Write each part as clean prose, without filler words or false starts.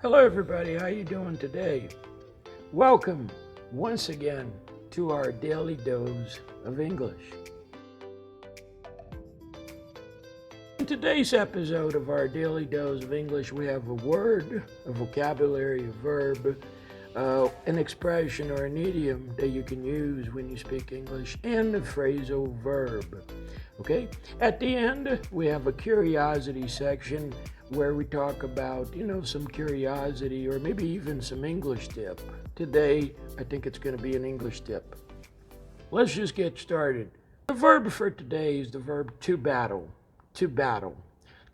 Hello everybody, how you doing today? Welcome once again to our daily dose of English. In today's episode of our daily dose of English, we have a word, a vocabulary, a verb, an expression or an idiom that you can use when you speak English, and a phrasal verb. Okay? At the end, we have a curiosity section where we talk about, some curiosity or maybe even some English tip. Today, I think it's going to be an English tip. Let's just get started. The verb for today is the verb to battle. To battle.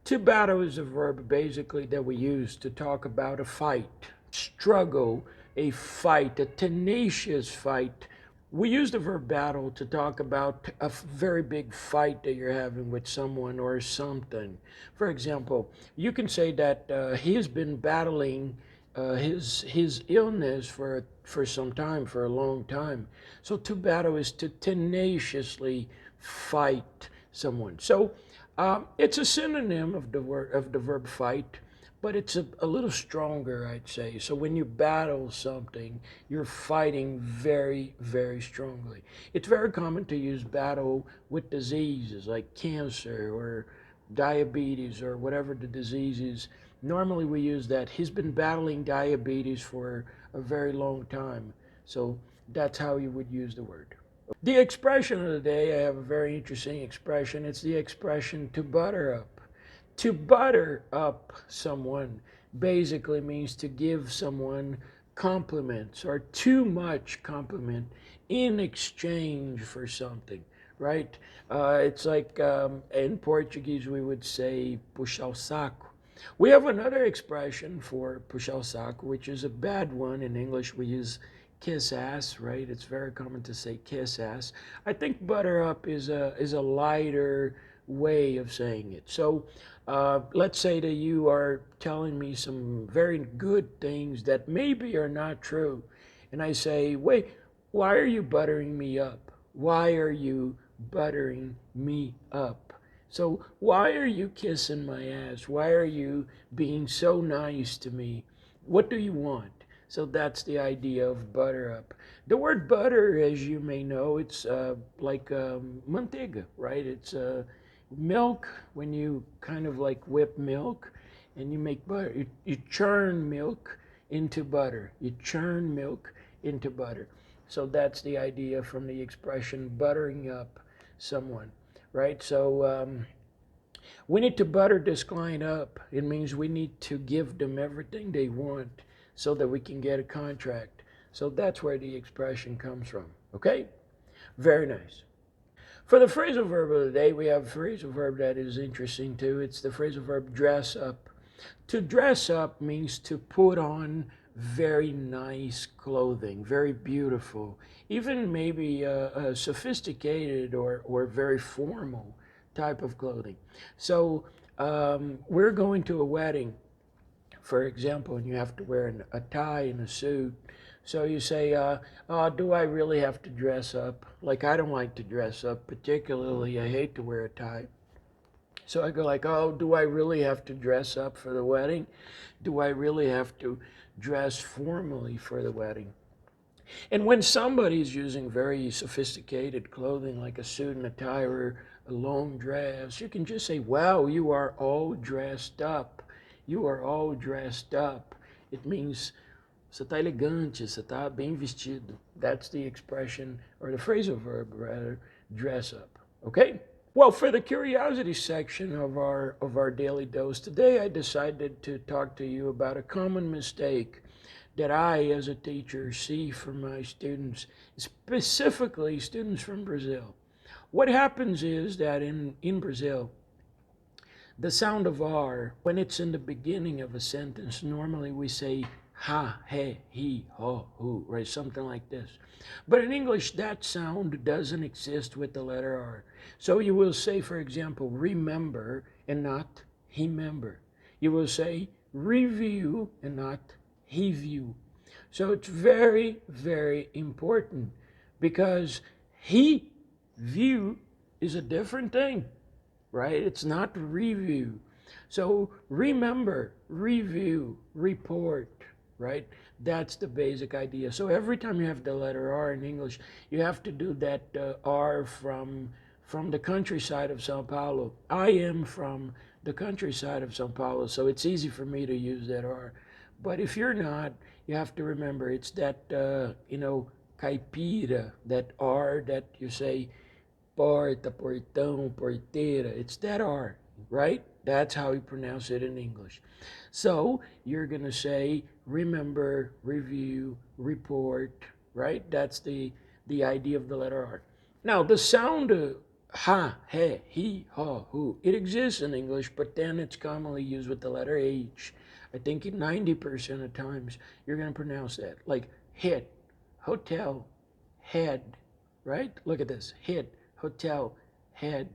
To battle is a verb basically that we use to talk about a fight, struggle, a fight, a tenacious fight. We use the verb battle to talk about a very big fight that you're having with someone or something. For example, you can say that he's been battling his illness for some time, for a long time. So to battle is to tenaciously fight someone. So it's a synonym of the verb fight, but it's a little stronger, I'd say. So when you battle something, you're fighting very, very strongly. It's very common to use battle with diseases like cancer or diabetes or whatever the disease is. Normally we use that. He's been battling diabetes for a very long time. So that's how you would use the word. The expression of the day, I have a very interesting expression. It's the expression to butter up. To butter up someone basically means to give someone compliments or too much compliment in exchange for something, right? It's like in Portuguese we would say puxar o saco. We have another expression for puxar o saco, which is a bad one. In English we use kiss ass, right? It's very common to say kiss ass. I think butter up is a lighter way of saying it. So let's say that you are telling me some very good things that maybe are not true. And I say, wait, why are you buttering me up? Why are you buttering me up? So why are you kissing my ass? Why are you being so nice to me? What do you want? So that's the idea of butter up. The word butter, as you may know, it's like manteiga, right? It's milk when you kind of like whip milk and you make butter. You churn milk into butter. You churn milk into butter. So that's the idea from the expression buttering up someone, right? So we need to butter this client up. It means we need to give them everything they want so that we can get a contract. So that's where the expression comes from. Okay? Very nice. For the phrasal verb of the day, we have a phrasal verb that is interesting too. It's the phrasal verb dress up. To dress up means to put on very nice clothing, very beautiful, even maybe sophisticated or very formal type of clothing. So we're going to a wedding, for example, and you have to wear a tie and a suit. So you say, do I really have to dress up? Like, I don't like to dress up, particularly I hate to wear a tie. So I go like, oh, do I really have to dress up for the wedding? Do I really have to dress formally for the wedding? And when somebody's using very sophisticated clothing like a suit and a tie or a long dress, you can just say, wow, you are all dressed up. You are all dressed up. It means você está elegante, você está bem vestido. That's the expression, or the phrasal verb rather, dress up. Okay? Well, for the curiosity section of our daily dose today, I decided to talk to you about a common mistake that I, as a teacher, see from my students, specifically students from Brazil. What happens is that in Brazil, the sound of R, when it's in the beginning of a sentence, normally we say ha, he, ho, hu, right? Something like this. But in English, that sound doesn't exist with the letter R. So you will say, for example, remember and not he member. You will say review and not he view. So it's very, very important because he view is a different thing, right? It's not review. So remember, review, report, right? That's the basic idea. So every time you have the letter R in English, you have to do that R from the countryside of Sao Paulo. I am from the countryside of Sao Paulo, so it's easy for me to use that R. But if you're not, you have to remember it's that, caipira, that R that you say, porta, portão, porteira. It's that R, right? That's how you pronounce it in English. So you're going to say, remember, review, report, right? That's the idea of the letter R. Now, the sound ha, he, ha, hu, it exists in English, but then it's commonly used with the letter H. I think 90% of times you're going to pronounce that. Like hit, hotel, head, right? Look at this, hit, hotel, head.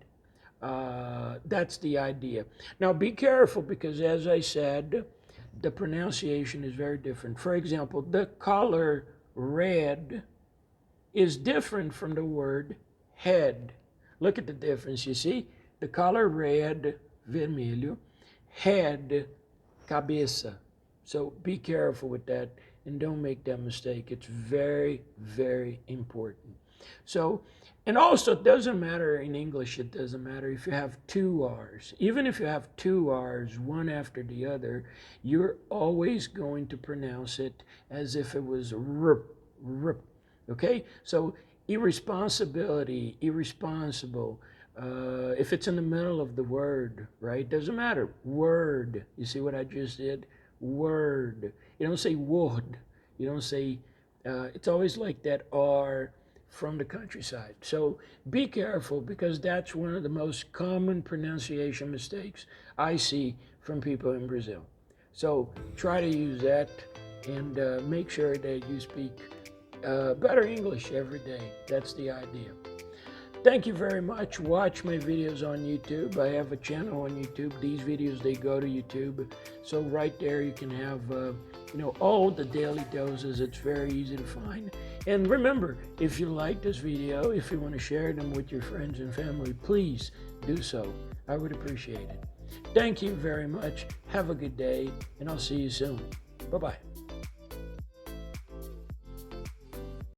That's the idea. Now be careful because, as I said, the pronunciation is very different. For example, the color red is different from the word head. Look at the difference, you see? The color red, vermelho, head, cabeça. So be careful with that and don't make that mistake. It's very, very important. So, and also it doesn't matter in English, it doesn't matter if you have two R's. Even if you have two R's, one after the other, you're always going to pronounce it as if it was rup. Okay? So irresponsibility, irresponsible, if it's in the middle of the word, right? Doesn't matter. Word. You see what I just did? Word. You don't say wood. You don't say, it's always like that R from the countryside. So be careful because that's one of the most common pronunciation mistakes I see from people in Brazil. So try to use that and make sure that you speak better English every day. That's the idea. Thank you very much. Watch my videos on YouTube. I have a channel on YouTube. These videos, they go to YouTube. So right there you can have, all the daily doses. It's very easy to find. And remember, if you like this video, if you want to share them with your friends and family, please do so. I would appreciate it. Thank you very much. Have a good day, and I'll see you soon. Bye-bye.